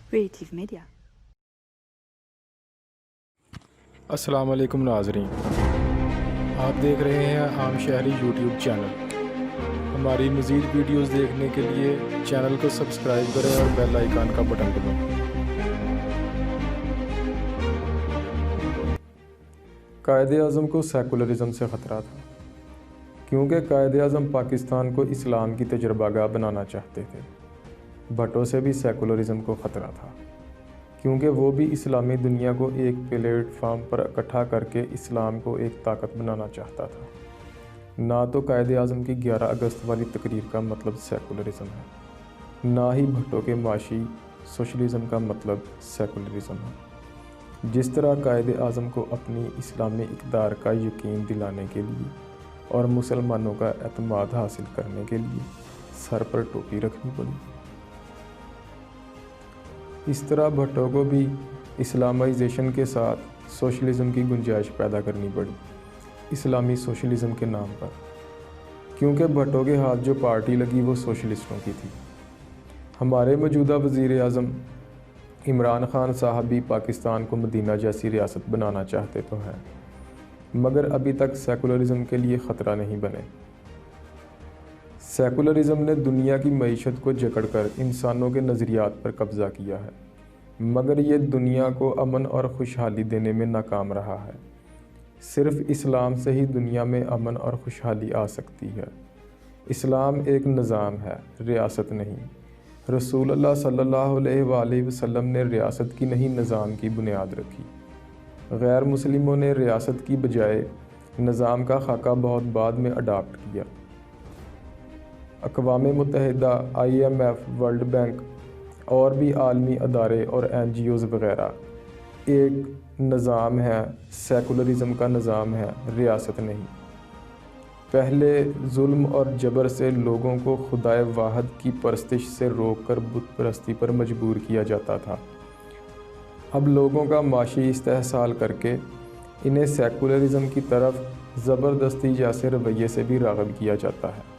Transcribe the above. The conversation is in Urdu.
Creative Media. السلام علیکم ناظرین، آپ دیکھ رہے ہیں عام شہری یوٹیوب چینل۔ ہماری مزید ویڈیوز دیکھنے کے لیے چینل کو سبسکرائب کریں اور بیل آئیکن کا بٹن دبائیں۔ قائد اعظم کو سیکولرزم سے خطرہ تھا، کیونکہ قائد اعظم پاکستان کو اسلام کی تجربہ گاہ بنانا چاہتے تھے۔ بھٹو سے بھی سیکولرزم کو خطرہ تھا، کیونکہ وہ بھی اسلامی دنیا کو ایک پلیٹ فارم پر اکٹھا کر کے اسلام کو ایک طاقت بنانا چاہتا تھا۔ نہ تو قائد اعظم کی 11 اگست والی تقریر کا مطلب سیکولرزم ہے، نہ ہی بھٹو کے معاشی سوشلزم کا مطلب سیکولرزم ہے۔ جس طرح قائد اعظم کو اپنی اسلامی اقدار کا یقین دلانے کے لیے اور مسلمانوں کا اعتماد حاصل کرنے کے لیے سر پر ٹوپی رکھنی پڑی، اس طرح بھٹو کو بھی اسلامائزیشن کے ساتھ سوشلزم کی گنجائش پیدا کرنی پڑی، اسلامی سوشلزم کے نام پر، کیونکہ بھٹو کے ہاتھ جو پارٹی لگی وہ سوشلسٹوں کی تھی۔ ہمارے موجودہ وزیر اعظم عمران خان صاحب بھی پاکستان کو مدینہ جیسی ریاست بنانا چاہتے تو ہیں، مگر ابھی تک سیکولرزم کے لیے خطرہ نہیں بنے۔ سیکولرزم نے دنیا کی معیشت کو جکڑ کر انسانوں کے نظریات پر قبضہ کیا ہے، مگر یہ دنیا کو امن اور خوشحالی دینے میں ناکام رہا ہے۔ صرف اسلام سے ہی دنیا میں امن اور خوشحالی آ سکتی ہے۔ اسلام ایک نظام ہے، ریاست نہیں۔ رسول اللہ صلی اللہ علیہ وآلہ وسلم نے ریاست کی نہیں نظام کی بنیاد رکھی۔ غیر مسلموں نے ریاست کی بجائے نظام کا خاکہ بہت بعد میں اڈاپٹ کیا۔ اقوام متحدہ، IMF، ورلڈ بینک اور بھی عالمی ادارے اور NGOز وغیرہ ایک نظام ہے، سیکولرزم کا نظام ہے، ریاست نہیں۔ پہلے ظلم اور جبر سے لوگوں کو خدائے واحد کی پرستش سے روک کر بت پرستی پر مجبور کیا جاتا تھا۔ اب لوگوں کا معاشی استحصال کر کے انہیں سیکولرزم کی طرف زبردستی جیسے رویے سے بھی راغب کیا جاتا ہے۔